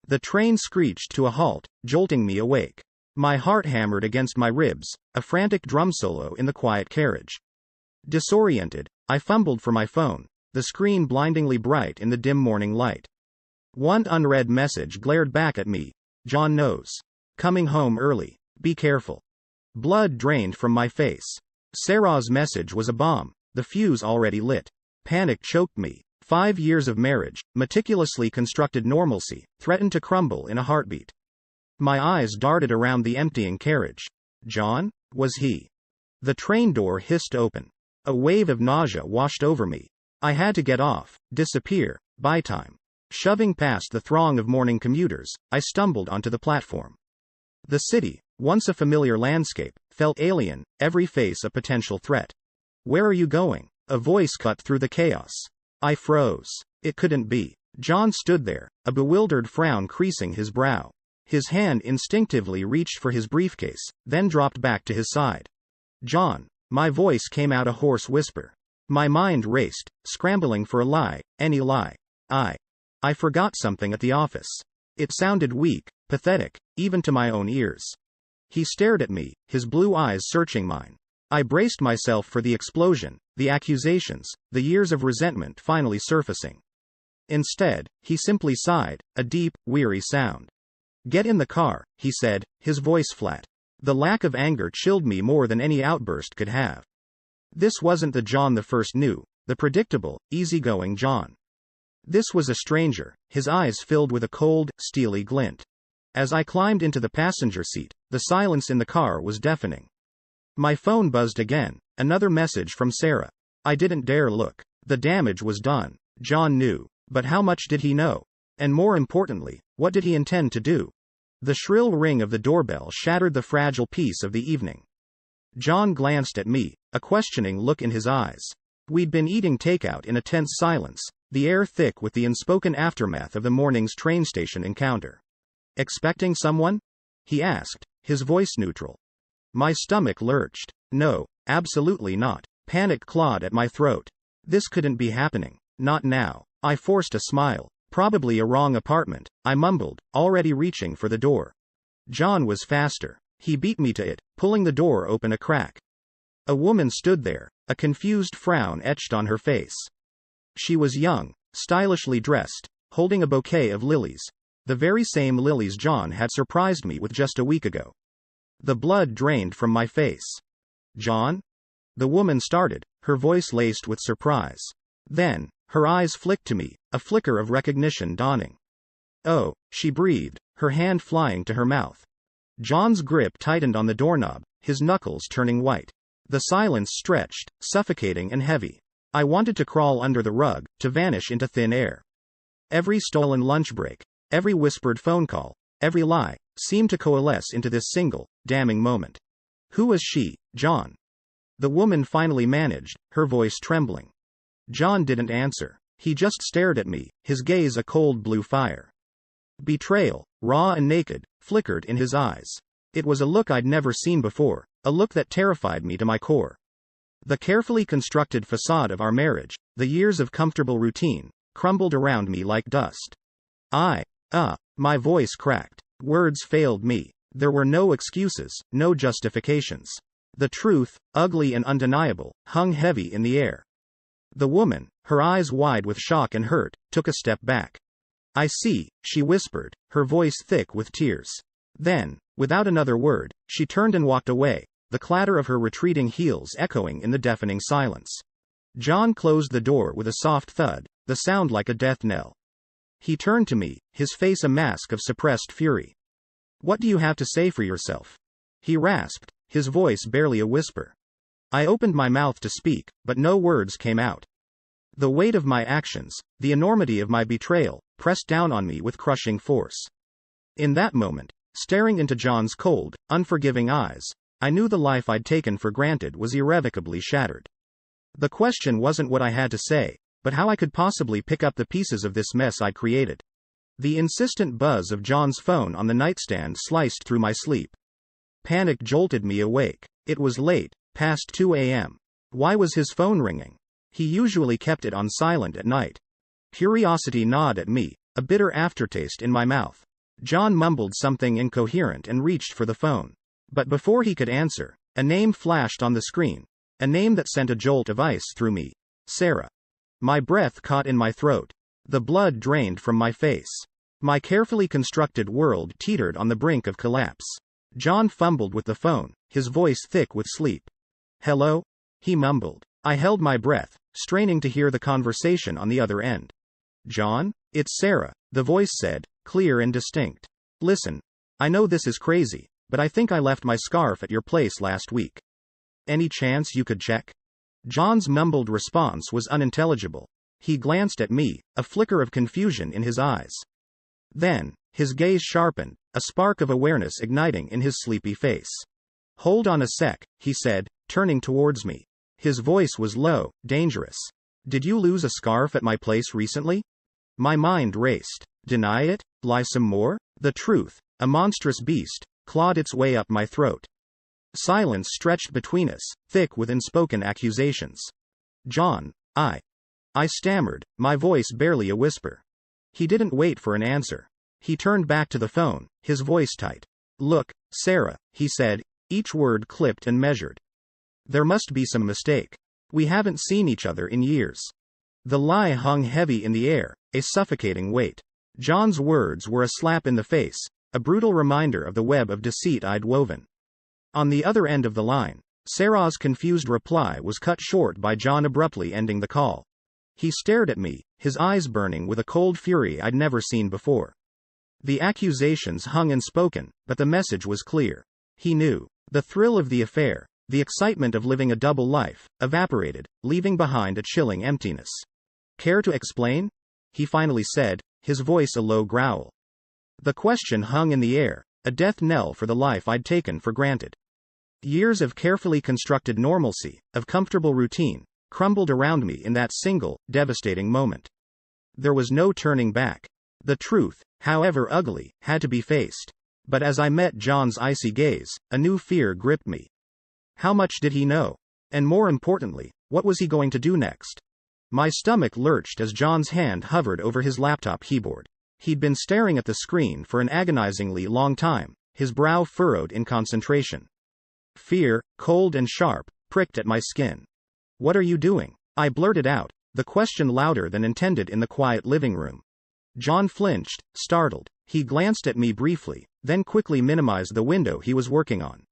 The train screeched to a halt, jolting me awake. My heart hammered against my ribs, a frantic drum solo in the quiet carriage. Disoriented, I fumbled for my phone, the screen blindingly bright in the dim morning light. One unread message glared back at me. John knows. Coming home early. Be careful. Blood drained from my face. Sarah's message was a bomb, the fuse already lit. Panic choked me. 5 years of marriage, meticulously constructed normalcy, threatened to crumble in a heartbeat. My eyes darted around the emptying carriage. John? Was he? The train door hissed open. A wave of nausea washed over me. I had to get off, disappear, buy time. Shoving past the throng of morning commuters, I stumbled onto the platform. The city, once a familiar landscape, felt alien, every face a potential threat. Where are you going? A voice cut through the chaos. I froze. It couldn't be. John stood there, a bewildered frown creasing his brow. His hand instinctively reached for his briefcase, then dropped back to his side. John. My voice came out a hoarse whisper. My mind raced, scrambling for a lie, any lie. I forgot something at the office. It sounded weak, pathetic, even to my own ears. He stared at me, his blue eyes searching mine. I braced myself for the explosion, the accusations, the years of resentment finally surfacing. Instead, he simply sighed, a deep, weary sound. Get in the car, he said, his voice flat. The lack of anger chilled me more than any outburst could have. This wasn't the John the first knew, the predictable, easygoing John. This was a stranger, his eyes filled with a cold, steely glint. As I climbed into the passenger seat, the silence in the car was deafening. My phone buzzed again, another message from Sarah. I didn't dare look. The damage was done. John knew. But how much did he know? And more importantly, what did he intend to do? The shrill ring of the doorbell shattered the fragile peace of the evening. John glanced at me, a questioning look in his eyes. We'd been eating takeout in a tense silence, the air thick with the unspoken aftermath of the morning's train station encounter. Expecting someone? He asked, his voice neutral. My stomach lurched. No, absolutely not. Panic clawed at my throat. This couldn't be happening. Not now. I forced a smile. Probably a wrong apartment, I mumbled, already reaching for the door. John was faster. He beat me to it, pulling the door open a crack. A woman stood there, a confused frown etched on her face. She was young, stylishly dressed, holding a bouquet of lilies. The very same lilies John had surprised me with just a week ago. The blood drained from my face. John? The woman started, her voice laced with surprise. Then, her eyes flicked to me, a flicker of recognition dawning. Oh, she breathed, her hand flying to her mouth. John's grip tightened on the doorknob, his knuckles turning white. The silence stretched, suffocating and heavy. I wanted to crawl under the rug, to vanish into thin air. Every stolen lunch break, every whispered phone call, every lie, seemed to coalesce into this single, damning moment. Who was she, John? The woman finally managed, her voice trembling. John didn't answer. He just stared at me, his gaze a cold blue fire. Betrayal, raw and naked, flickered in his eyes. It was a look I'd never seen before, a look that terrified me to my core. The carefully constructed facade of our marriage, the years of comfortable routine, crumbled around me like dust. My voice cracked. Words failed me. There were no excuses, no justifications. The truth, ugly and undeniable, hung heavy in the air. The woman, her eyes wide with shock and hurt, took a step back. I see, she whispered, her voice thick with tears. Then, without another word, she turned and walked away, the clatter of her retreating heels echoing in the deafening silence. John closed the door with a soft thud, the sound like a death knell. He turned to me, his face a mask of suppressed fury. What do you have to say for yourself? He rasped, his voice barely a whisper. I opened my mouth to speak, but no words came out. The weight of my actions, the enormity of my betrayal, pressed down on me with crushing force. In that moment, staring into John's cold, unforgiving eyes, I knew the life I'd taken for granted was irrevocably shattered. The question wasn't what I had to say, but how I could possibly pick up the pieces of this mess I'd created. The insistent buzz of John's phone on the nightstand sliced through my sleep. Panic jolted me awake. It was late, past 2 a.m. Why was his phone ringing? He usually kept it on silent at night. Curiosity gnawed at me, a bitter aftertaste in my mouth. John mumbled something incoherent and reached for the phone. But before he could answer, a name flashed on the screen. A name that sent a jolt of ice through me. Sarah. My breath caught in my throat. The blood drained from my face. My carefully constructed world teetered on the brink of collapse. John fumbled with the phone, his voice thick with sleep. Hello? He mumbled. I held my breath, straining to hear the conversation on the other end. John? It's Sarah, the voice said, clear and distinct. Listen. I know this is crazy, but I think I left my scarf at your place last week. Any chance you could check? John's mumbled response was unintelligible. He glanced at me, a flicker of confusion in his eyes. Then, his gaze sharpened, a spark of awareness igniting in his sleepy face. Hold on a sec, he said, turning towards me. His voice was low, dangerous. Did you lose a scarf at my place recently? My mind raced. Deny it? Lie some more? The truth, a monstrous beast, clawed its way up my throat. Silence stretched between us, thick with unspoken accusations. John, I stammered, my voice barely a whisper. He didn't wait for an answer. He turned back to the phone, his voice tight. Look, Sarah, he said, each word clipped and measured. There must be some mistake. We haven't seen each other in years. The lie hung heavy in the air, a suffocating weight. John's words were a slap in the face, a brutal reminder of the web of deceit I'd woven. On the other end of the line, Sarah's confused reply was cut short by John abruptly ending the call. He stared at me, his eyes burning with a cold fury I'd never seen before. The accusations hung unspoken, but the message was clear. He knew. The thrill of the affair, the excitement of living a double life, evaporated, leaving behind a chilling emptiness. Care to explain? He finally said, his voice a low growl. The question hung in the air, a death knell for the life I'd taken for granted. Years of carefully constructed normalcy, of comfortable routine, crumbled around me in that single, devastating moment. There was no turning back. The truth, however ugly, had to be faced. But as I met John's icy gaze, a new fear gripped me. How much did he know? And more importantly, what was he going to do next? My stomach lurched as John's hand hovered over his laptop keyboard. He'd been staring at the screen for an agonizingly long time, his brow furrowed in concentration. Fear, cold and sharp, pricked at my skin. What are you doing? I blurted out, the question louder than intended in the quiet living room. John flinched, startled. He glanced at me briefly, then quickly minimized the window he was working on.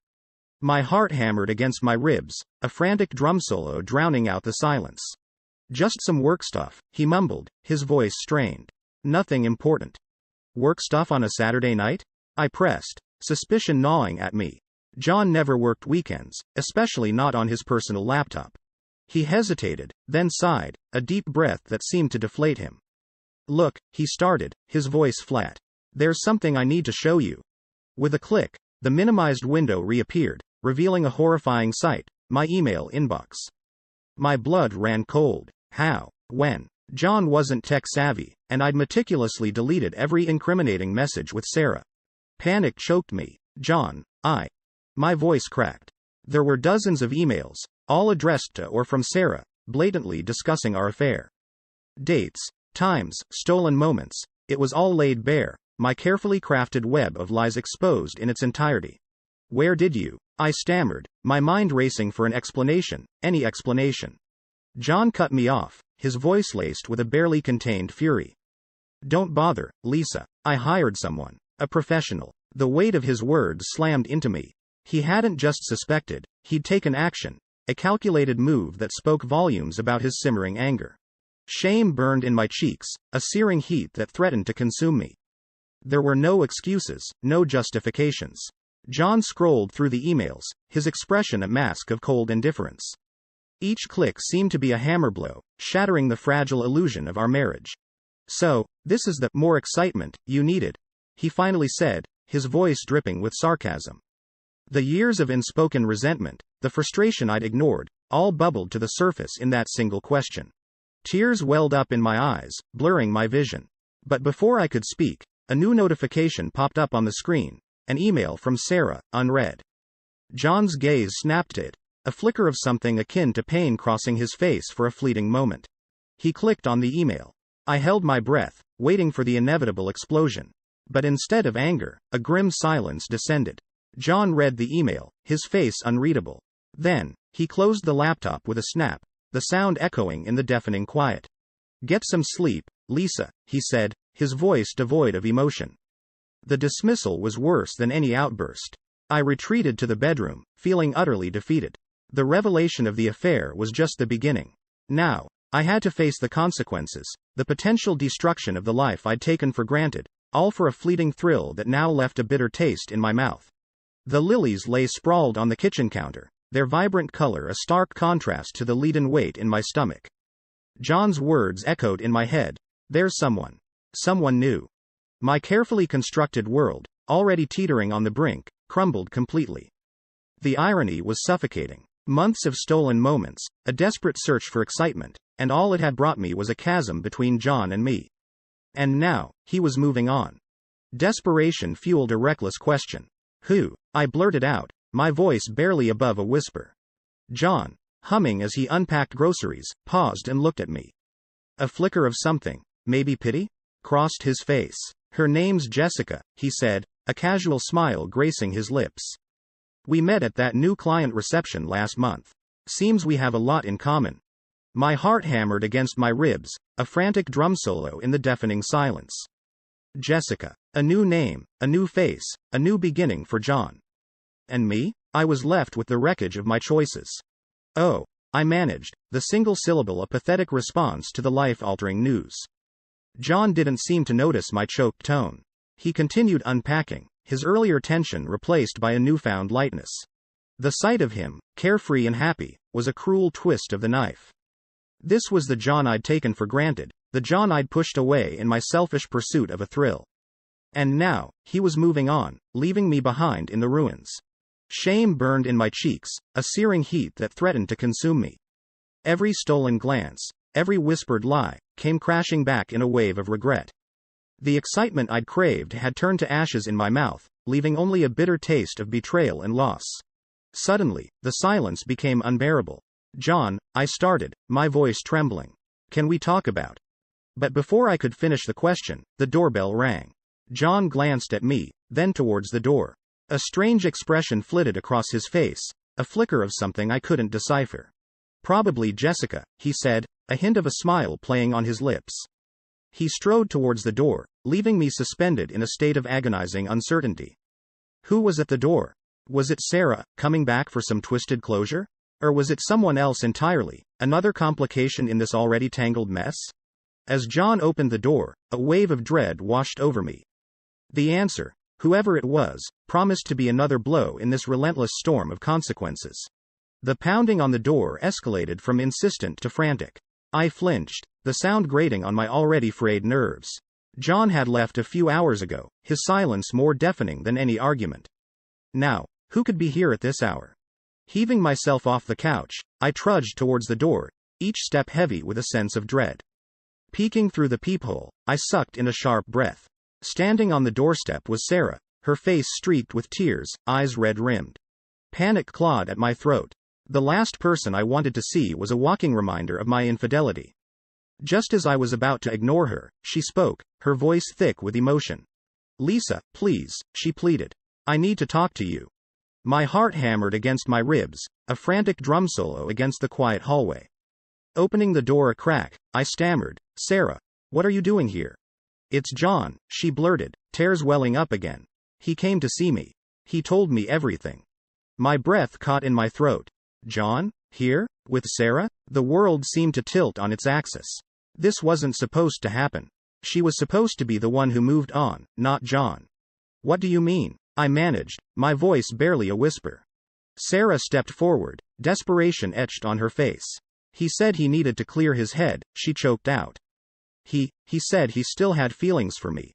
My heart hammered against my ribs, a frantic drum solo drowning out the silence. Just some work stuff, he mumbled, his voice strained. Nothing important. Work stuff on a Saturday night? I pressed, suspicion gnawing at me. John never worked weekends, especially not on his personal laptop. He hesitated, then sighed, a deep breath that seemed to deflate him. Look, he started, his voice flat. There's something I need to show you. With a click, the minimized window reappeared, revealing a horrifying sight, my email inbox. My blood ran cold. How? When? John wasn't tech-savvy, and I'd meticulously deleted every incriminating message with Sarah. Panic choked me. John, My voice cracked. There were dozens of emails, all addressed to or from Sarah, blatantly discussing our affair. Dates, times, stolen moments, it was all laid bare, my carefully crafted web of lies exposed in its entirety. Where did you? I stammered, my mind racing for an explanation, any explanation. John cut me off, his voice laced with a barely contained fury. Don't bother, Lisa. I hired someone. A professional. The weight of his words slammed into me. He hadn't just suspected, he'd taken action, a calculated move that spoke volumes about his simmering anger. Shame burned in my cheeks, a searing heat that threatened to consume me. There were no excuses, no justifications. John scrolled through the emails, his expression a mask of cold indifference. Each click seemed to be a hammer blow, shattering the fragile illusion of our marriage. So, this is the more excitement you needed, he finally said, his voice dripping with sarcasm. The years of unspoken resentment, the frustration I'd ignored, all bubbled to the surface in that single question. Tears welled up in my eyes, blurring my vision. But before I could speak, a new notification popped up on the screen, an email from Sarah, unread. John's gaze snapped to it, a flicker of something akin to pain crossing his face for a fleeting moment. He clicked on the email. I held my breath, waiting for the inevitable explosion. But instead of anger, a grim silence descended. John read the email, his face unreadable. Then, he closed the laptop with a snap, the sound echoing in the deafening quiet. "Get some sleep, Lisa," he said, his voice devoid of emotion. The dismissal was worse than any outburst. I retreated to the bedroom, feeling utterly defeated. The revelation of the affair was just the beginning. Now, I had to face the consequences, the potential destruction of the life I'd taken for granted, all for a fleeting thrill that now left a bitter taste in my mouth. The lilies lay sprawled on the kitchen counter, their vibrant color a stark contrast to the leaden weight in my stomach. John's words echoed in my head. "There's someone. Someone new." My carefully constructed world, already teetering on the brink, crumbled completely. The irony was suffocating. Months of stolen moments, a desperate search for excitement, and all it had brought me was a chasm between John and me. And now, he was moving on. Desperation fueled a reckless question. "Who?" I blurted out, my voice barely above a whisper. John, humming as he unpacked groceries, paused and looked at me. A flicker of something, maybe pity, crossed his face. "Her name's Jessica," he said, a casual smile gracing his lips. "We met at that new client reception last month. Seems we have a lot in common." My heart hammered against my ribs, a frantic drum solo in the deafening silence. Jessica. A new name, a new face, a new beginning for John. And me? I was left with the wreckage of my choices. "Oh," I managed, the single syllable a pathetic response to the life-altering news. John didn't seem to notice my choked tone. He continued unpacking, his earlier tension replaced by a newfound lightness. The sight of him, carefree and happy, was a cruel twist of the knife. This was the John I'd taken for granted, the John I'd pushed away in my selfish pursuit of a thrill. And now, he was moving on, leaving me behind in the ruins. Shame burned in my cheeks, a searing heat that threatened to consume me. Every stolen glance, every whispered lie, came crashing back in a wave of regret. The excitement I'd craved had turned to ashes in my mouth, leaving only a bitter taste of betrayal and loss. Suddenly, the silence became unbearable. "John," I started, my voice trembling. "Can we talk about?" But before I could finish the question, the doorbell rang. John glanced at me, then towards the door. A strange expression flitted across his face, a flicker of something I couldn't decipher. "Probably Jessica," he said, a hint of a smile playing on his lips. He strode towards the door, leaving me suspended in a state of agonizing uncertainty. Who was at the door? Was it Sarah, coming back for some twisted closure? Or was it someone else entirely, another complication in this already tangled mess? As John opened the door, a wave of dread washed over me. The answer, whoever it was, promised to be another blow in this relentless storm of consequences. The pounding on the door escalated from insistent to frantic. I flinched, the sound grating on my already frayed nerves. John had left a few hours ago, his silence more deafening than any argument. Now, who could be here at this hour? Heaving myself off the couch, I trudged towards the door, each step heavy with a sense of dread. Peeking through the peephole, I sucked in a sharp breath. Standing on the doorstep was Sarah, her face streaked with tears, eyes red-rimmed. Panic clawed at my throat. The last person I wanted to see was a walking reminder of my infidelity. Just as I was about to ignore her, she spoke, her voice thick with emotion. "Lisa, please," she pleaded. "I need to talk to you." My heart hammered against my ribs, a frantic drum solo against the quiet hallway. Opening the door a crack, I stammered, "Sarah, what are you doing here?" "It's John," she blurted, tears welling up again. "He came to see me. He told me everything." My breath caught in my throat. John? Here? With Sarah? The world seemed to tilt on its axis. This wasn't supposed to happen. She was supposed to be the one who moved on, not John. "What do you mean?" I managed, my voice barely a whisper. Sarah stepped forward, desperation etched on her face. "He said he needed to clear his head," she choked out. He said he still had feelings for me."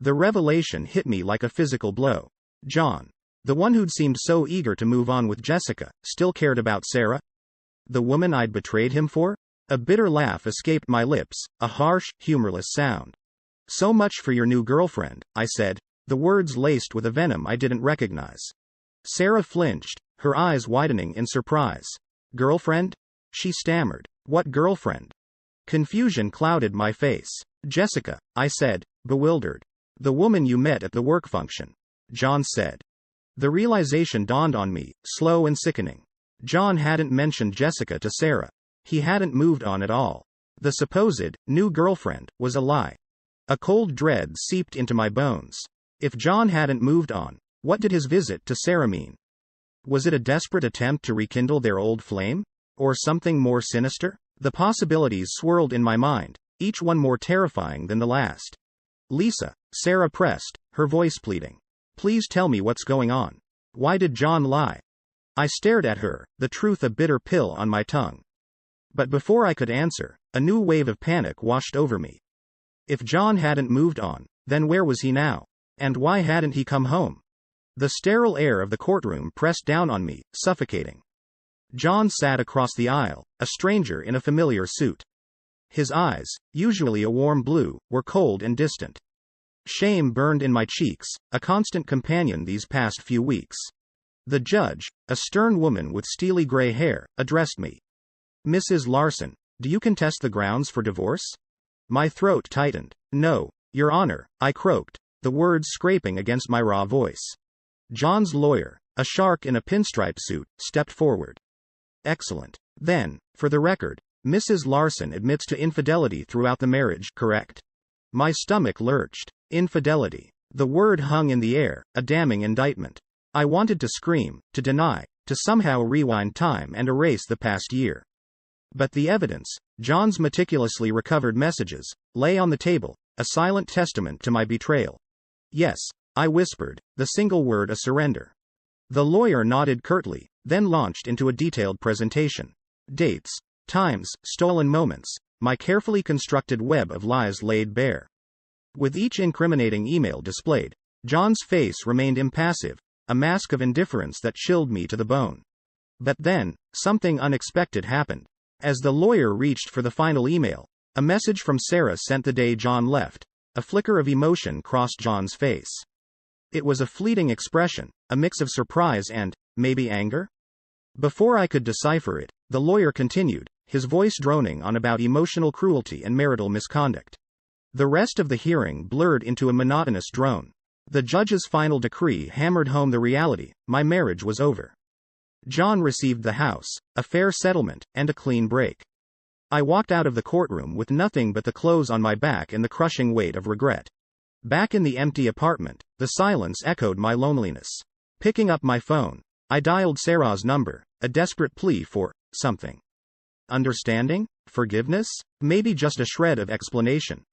The revelation hit me like a physical blow. John, the one who'd seemed so eager to move on with Jessica, still cared about Sarah? The woman I'd betrayed him for? A bitter laugh escaped my lips, a harsh, humorless sound. "So much for your new girlfriend," I said, the words laced with a venom I didn't recognize. Sarah flinched, her eyes widening in surprise. "Girlfriend?" she stammered. "What girlfriend?" Confusion clouded my face. "Jessica," I said, bewildered. The woman you met at the work function, John said. The realization dawned on me, slow and sickening. John hadn't mentioned Jessica to Sarah. He hadn't moved on at all. The supposed new girlfriend was a lie. A cold dread seeped into my bones. If John hadn't moved on, what did his visit to Sarah mean? Was it a desperate attempt to rekindle their old flame? Or something more sinister? The possibilities swirled in my mind, each one more terrifying than the last. Lisa, Sarah pressed, her voice pleading. Please tell me what's going on. Why did John lie? I stared at her, the truth a bitter pill on my tongue. But before I could answer, a new wave of panic washed over me. If John hadn't moved on, then where was he now? And why hadn't he come home? The sterile air of the courtroom pressed down on me, suffocating. John sat across the aisle, a stranger in a familiar suit. His eyes, usually a warm blue, were cold and distant. Shame burned in my cheeks, a constant companion these past few weeks. The judge, a stern woman with steely gray hair, addressed me. Mrs. Larson, do you contest the grounds for divorce? My throat tightened. No, Your Honor, I croaked, the words scraping against my raw voice. John's lawyer, a shark in a pinstripe suit, stepped forward. Excellent. Then, for the record, Mrs. Larson admits to infidelity throughout the marriage, correct? My stomach lurched. Infidelity. The word hung in the air, a damning indictment. I wanted to scream, to deny, to somehow rewind time and erase the past year. But the evidence, John's meticulously recovered messages, lay on the table, a silent testament to my betrayal. Yes, I whispered, the single word a surrender. The lawyer nodded curtly, then launched into a detailed presentation. Dates, times, stolen moments, my carefully constructed web of lies laid bare. With each incriminating email displayed, John's face remained impassive, a mask of indifference that chilled me to the bone. But then, something unexpected happened. As the lawyer reached for the final email, a message from Sarah sent the day John left, a flicker of emotion crossed John's face. It was a fleeting expression, a mix of surprise and, maybe anger? Before I could decipher it, the lawyer continued, his voice droning on about emotional cruelty and marital misconduct. The rest of the hearing blurred into a monotonous drone. The judge's final decree hammered home the reality: my marriage was over. John received the house, a fair settlement, and a clean break. I walked out of the courtroom with nothing but the clothes on my back and the crushing weight of regret. Back in the empty apartment, the silence echoed my loneliness. Picking up my phone, I dialed Sarah's number, a desperate plea for something. Understanding? Forgiveness? Maybe just a shred of explanation.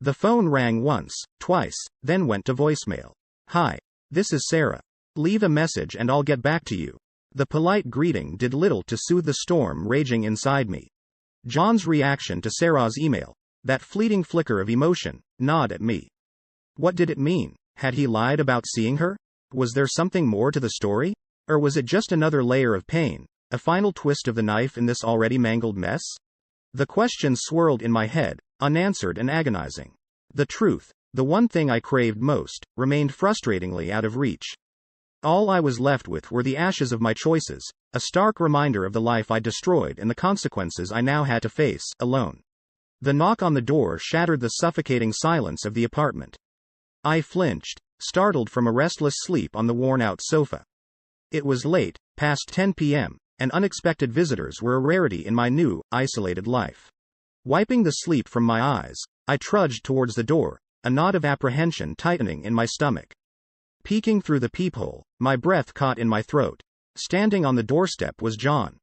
The phone rang once, twice, then went to voicemail. Hi, this is Sarah. Leave a message and I'll get back to you. The polite greeting did little to soothe the storm raging inside me. John's reaction to Sarah's email, that fleeting flicker of emotion, gnawed at me. What did it mean? Had he lied about seeing her? Was there something more to the story? Or was it just another layer of pain, a final twist of the knife in this already mangled mess? The questions swirled in my head, unanswered and agonizing. The truth, the one thing I craved most, remained frustratingly out of reach. All I was left with were the ashes of my choices, a stark reminder of the life I destroyed and the consequences I now had to face, alone. The knock on the door shattered the suffocating silence of the apartment. I flinched, startled from a restless sleep on the worn-out sofa. It was late, past 10 p.m., and unexpected visitors were a rarity in my new, isolated life. Wiping the sleep from my eyes, I trudged towards the door, a knot of apprehension tightening in my stomach. Peeking through the peephole, my breath caught in my throat. Standing on the doorstep was John.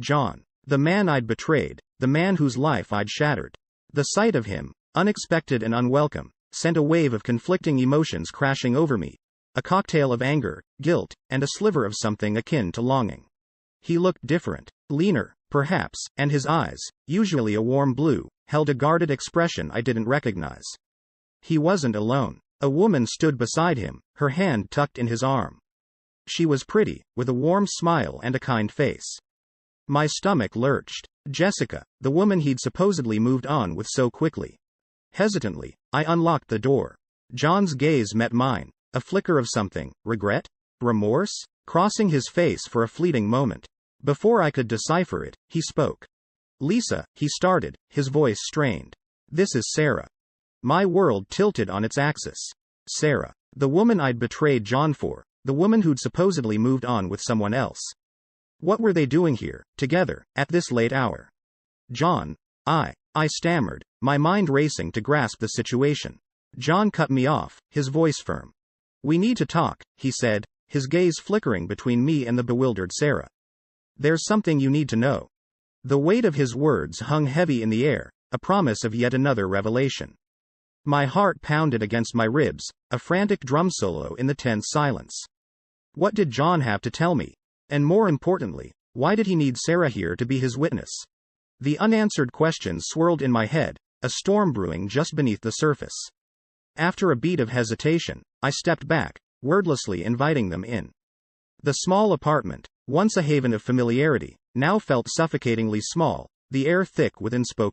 John, the man I'd betrayed, the man whose life I'd shattered. The sight of him, unexpected and unwelcome, sent a wave of conflicting emotions crashing over me, a cocktail of anger, guilt, and a sliver of something akin to longing. He looked different, leaner, perhaps, and his eyes, usually a warm blue, held a guarded expression I didn't recognize. He wasn't alone. A woman stood beside him, her hand tucked in his arm. She was pretty, with a warm smile and a kind face. My stomach lurched. Jessica, the woman he'd supposedly moved on with so quickly. Hesitantly, I unlocked the door. John's gaze met mine, a flicker of something, regret? Remorse? Crossing his face for a fleeting moment. Before I could decipher it, he spoke. Lisa, he started, his voice strained. This is Sarah. My world tilted on its axis. Sarah. The woman I'd betrayed John for. The woman who'd supposedly moved on with someone else. What were they doing here, together, at this late hour? John. I stammered, my mind racing to grasp the situation. John cut me off, his voice firm. We need to talk, he said, his gaze flickering between me and the bewildered Sarah. There's something you need to know. The weight of his words hung heavy in the air, a promise of yet another revelation. My heart pounded against my ribs, a frantic drum solo in the tense silence. What did John have to tell me? And more importantly, why did he need Sarah here to be his witness? The unanswered questions swirled in my head, a storm brewing just beneath the surface. After a beat of hesitation, I stepped back, wordlessly inviting them in. The small apartment, once a haven of familiarity, now felt suffocatingly small, the air thick with unspoken